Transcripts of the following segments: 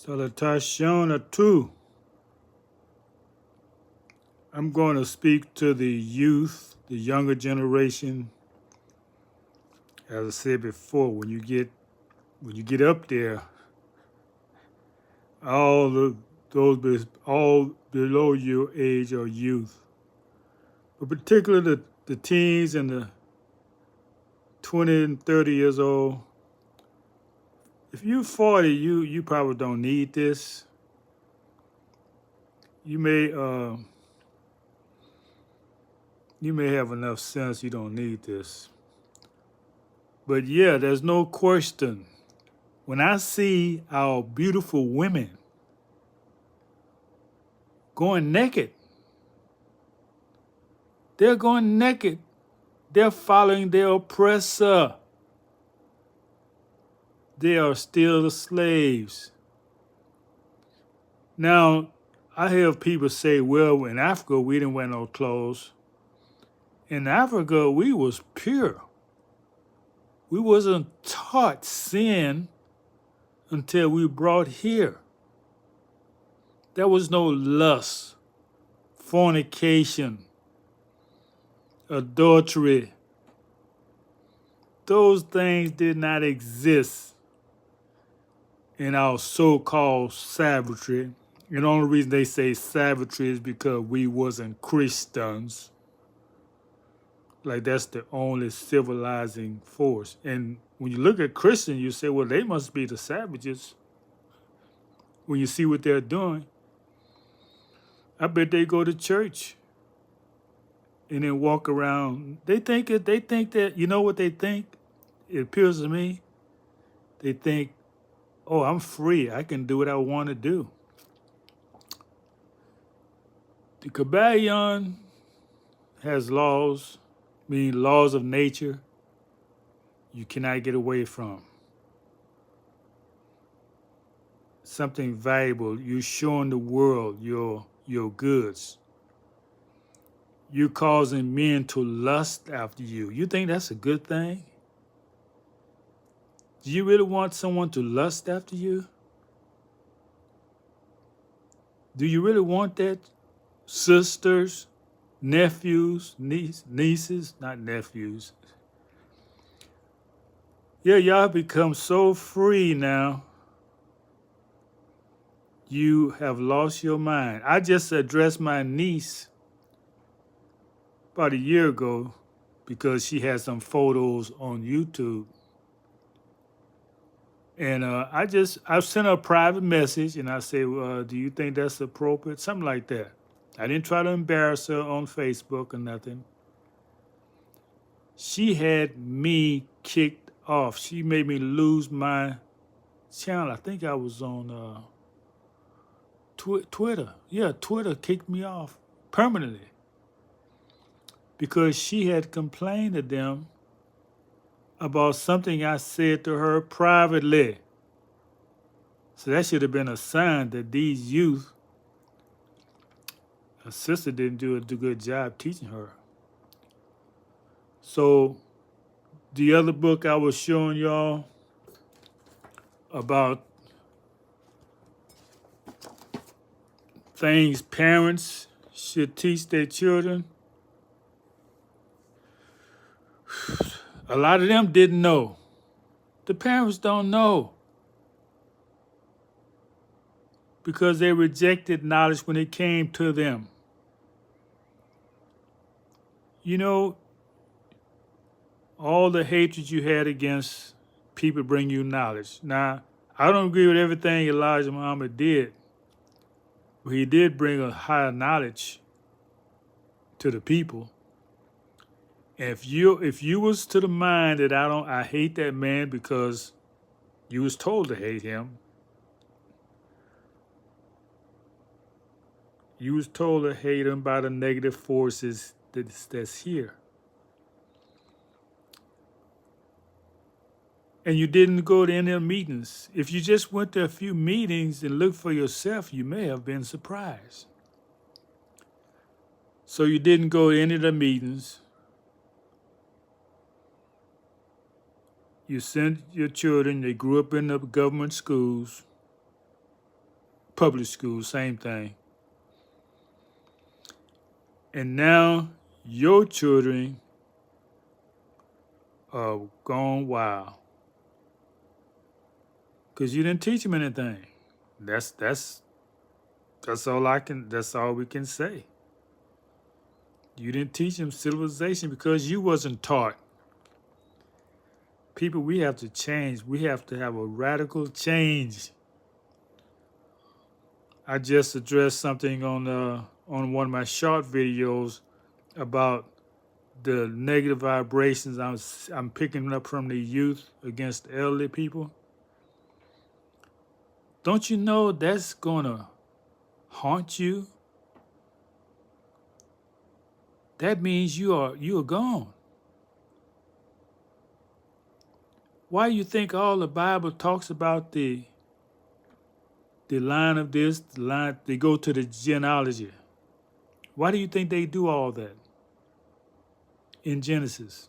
Salutation à tous. I'm going to speak to the youth, the younger generation. As I said before, when you get up there, all below your age are youth, but particularly the teens and the 20 and 30 years old. If you're 40, you probably don't need this. You may you may have enough sense you don't need this. But yeah, there's no question. When I see our beautiful women going naked, they're going naked. They're following their oppressor. They are still the slaves. Now, I hear people say, well, in Africa, we didn't wear no clothes. In Africa, we was pure. We wasn't taught sin until we brought here. There was no lust, fornication, adultery. Those things did not exist in our so-called savagery. And the only reason they say savagery is because we wasn't Christians. Like that's the only civilizing force. And when you look at Christians, you say, well, they must be the savages. When you see what they're doing, I bet they go to church and then walk around. They think that, you know what they think? It appears to me, they think, oh, I'm free. I can do what I want to do. The Kabbalion has laws, meaning laws of nature you cannot get away from. Something valuable, you're showing the world your goods. You're causing men to lust after you. You think that's a good thing? Do you really want someone to lust after you? Do you really want that? Sisters, nephews, nieces, not nephews. Yeah, y'all become so free now. You have lost your mind. I just addressed my niece about a year ago because she had some photos on YouTube. And I sent her a private message and I said, do you think that's appropriate? Something like that. I didn't try to embarrass her on Facebook or nothing. She had me kicked off. She made me lose my channel. I think I was on Twitter. Yeah, Twitter kicked me off permanently because she had complained to them about something I said to her privately. So that should have been a sign that these youth, her sister didn't do a good job teaching her. So the other book I was showing y'all about things parents should teach their children, a lot of them didn't know. The parents don't know because they rejected knowledge when it came to them. You know, all the hatred you had against people bring you knowledge. Now, I don't agree with everything Elijah Muhammad did, but he did bring a higher knowledge to the people. And if you was to the mind that I hate that man because you was told to hate him, you was told to hate him by the negative forces that's here. And you didn't go to any of the meetings. If you just went to a few meetings and looked for yourself, you may have been surprised. So you didn't go to any of the meetings. You sent your children, they grew up in the government schools. public school, same thing. And now your children are gone wild because you didn't teach them anything. That's all I can. That's all we can say. You didn't teach them civilization because you wasn't taught. People, we have to change. We have to have a radical change. I just addressed something on one of my short videos about the negative vibrations I'm picking up from the youth against elderly people. Don't you know that's gonna haunt you? That means you are gone. Why do you think all the Bible talks about the line of this, the line they go to the genealogy? Why do you think they do all that in Genesis?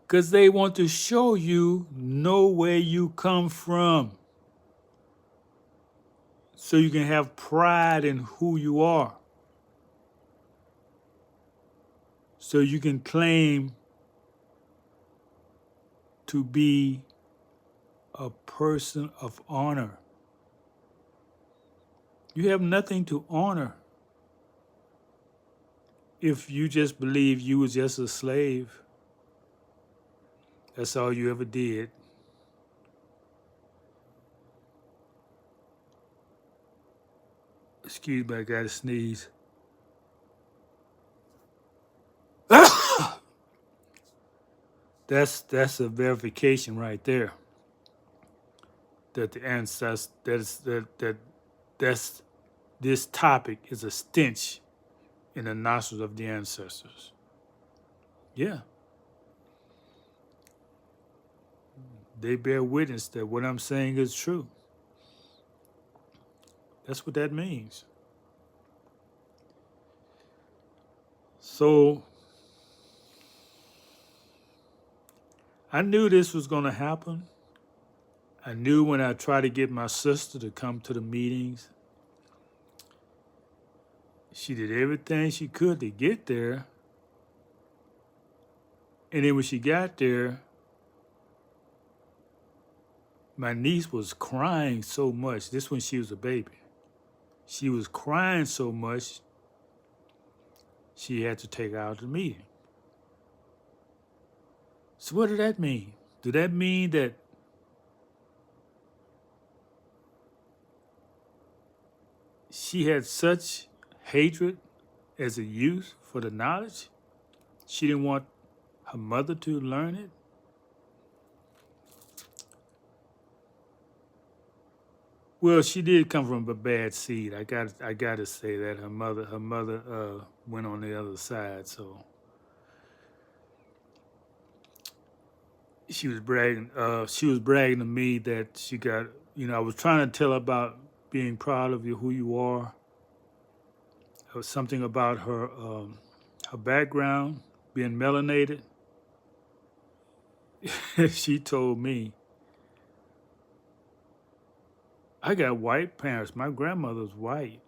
Because they want to show you know where you come from. So you can have pride in who you are. So you can claim to be a person of honor. You have nothing to honor if you just believe you was just a slave. That's all you ever did. Excuse me, I gotta sneeze. That's a verification right there that the ancestors that's this topic is a stench in the nostrils of the ancestors. Yeah, they bear witness that what I'm saying is true. That's what that means. So I knew this was going to happen. I knew when I tried to get my sister to come to the meetings, she did everything she could to get there. And then when she got there, my niece was crying so much. This when she was a baby. She was crying so much, she had to take her out to the meeting. So what did that mean? Did that mean that she had such hatred as a youth for the knowledge? She didn't want her mother to learn it? Well, she did come from a bad seed. I got to say that her mother went on the other side. So she was bragging. She was bragging to me that she got. I was trying to tell her about being proud of who you are. Something about her background, being melanated. She told me, I got white parents. My grandmother's white.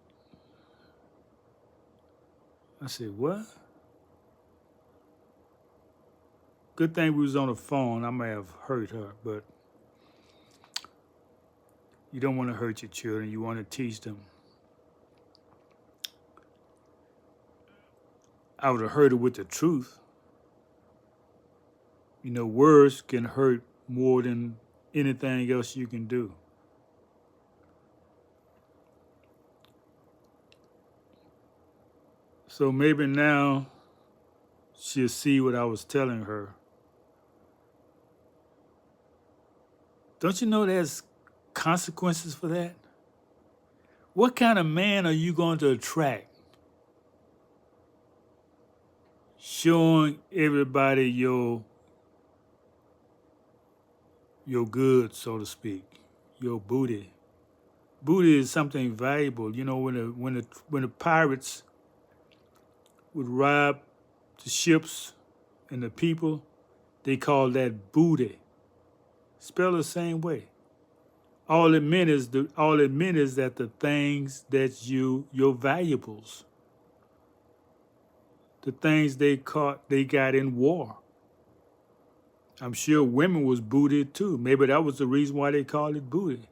I said, what? Good thing we was on the phone. I may have hurt her, but you don't want to hurt your children. You want to teach them. I would have hurt her with the truth. Words can hurt more than anything else you can do. So maybe now she'll see what I was telling her. Don't you know there's consequences for that? What kind of man are you going to attract? Showing everybody your goods, so to speak, your booty. Booty is something valuable. When the pirates would rob the ships and the people, they call that booty. Spelled the same way. all it meant is that the things that your valuables, the things they got in war. I'm sure women was booted too. Maybe that was the reason why they called it booty.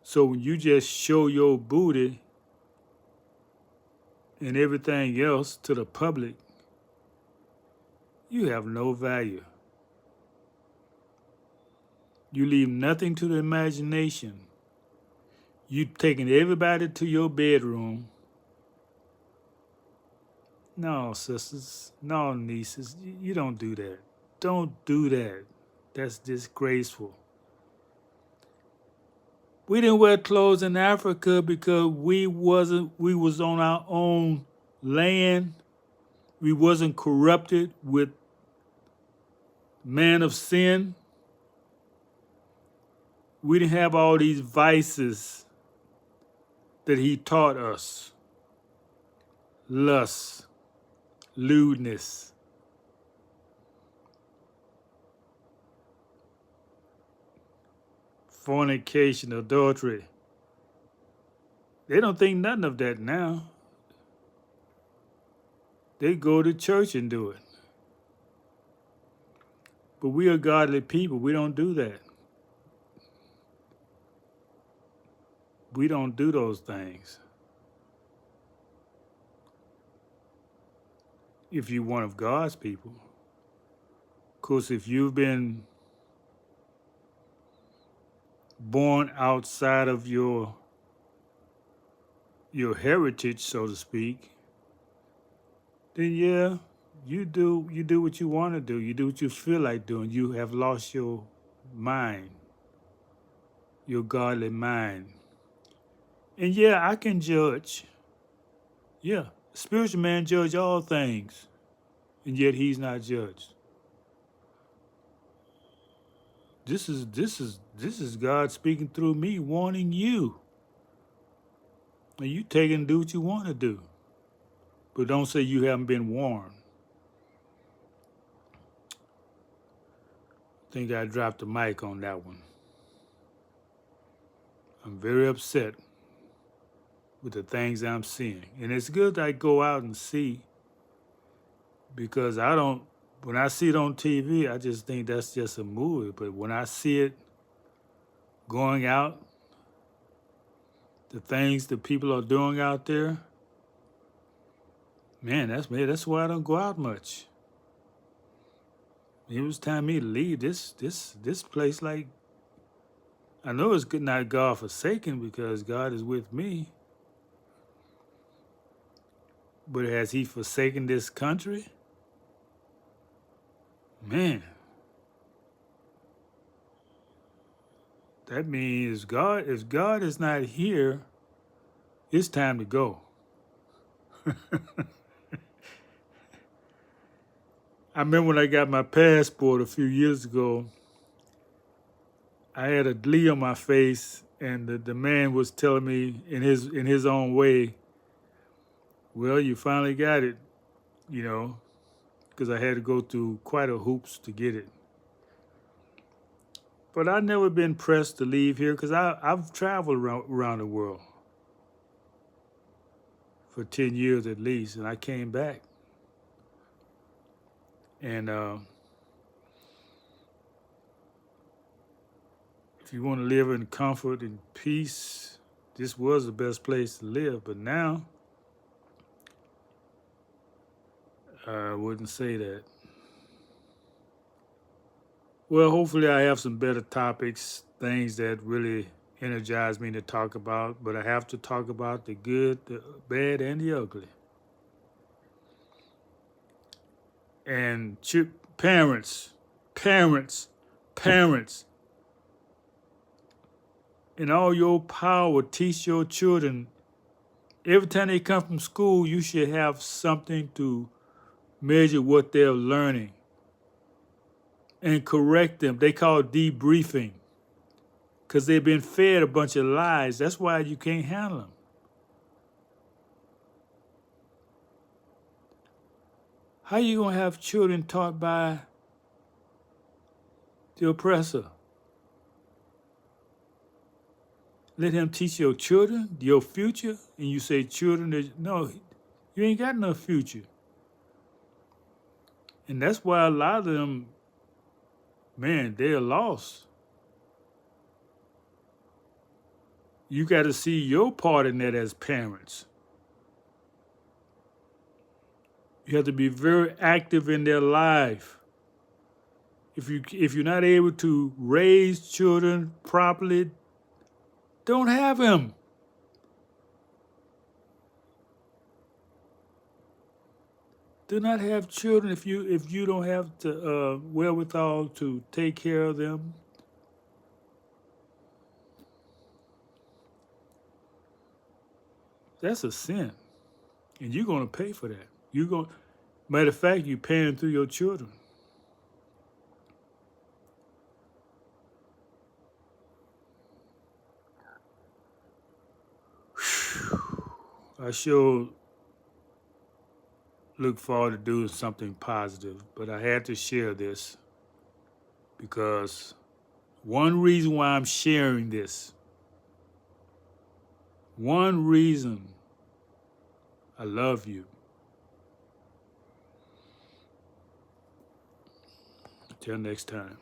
So when you just show your booty and everything else to the public, you have no value. You leave nothing to the imagination. You taking everybody to your bedroom. No, sisters. No, nieces. You don't do that. Don't do that. That's disgraceful. We didn't wear clothes in Africa because we was on our own land. We wasn't corrupted with man of sin. We didn't have all these vices that he taught us. Lust, lewdness. Fornication, adultery. They don't think nothing of that now. They go to church and do it. But we are godly people. We don't do that. We don't do those things. If you're one of God's people. Of course, if you've been born outside of your heritage, so to speak, then yeah, you do what you want to do. You do what you feel like doing. You have lost your mind, your godly mind. And yeah, I can judge. Yeah, spiritual man judge all things, and yet he's not judged. This is God speaking through me, warning you. And you take and do what you want to do. But don't say you haven't been warned. I think I dropped the mic on that one. I'm very upset with the things I'm seeing. And it's good that I go out and see, because when I see it on TV, I just think that's just a movie. But when I see it going out, the things that people are doing out there, man, that's why I don't go out much. It was time for me to leave this place. Like, I know it's not God forsaken because God is with me. But has he forsaken this country? Man, that means if God is not here, it's time to go. I remember when I got my passport a few years ago, I had a glee on my face, and the man was telling me in his own way, well, you finally got it, because I had to go through quite a hoops to get it. But I've never been pressed to leave here because I've traveled around the world for 10 years at least, and I came back. And if you want to live in comfort and peace, this was the best place to live. But now, I wouldn't say that. Well, hopefully I have some better topics, things that really energize me to talk about. But I have to talk about the good, the bad, and the ugly. And parents, in all your power, teach your children. Every time they come from school, you should have something to measure what they're learning and correct them. They call it debriefing because they've been fed a bunch of lies. That's why you can't handle them. How you going to have children taught by the oppressor. Let him teach your children, your future, and you say children, no, you ain't got no future. And that's why a lot of them, man, they're lost. You got to see your part in that as parents. You have to be very active in their life. If you're not able to raise children properly, don't have them. Do not have children if you don't have the wherewithal to take care of them. That's a sin, and you're gonna pay for that. Matter of fact, you're paying through your children. I sure look forward to doing something positive, but I had to share this because one reason why I'm sharing this, one reason I love you. Till next time.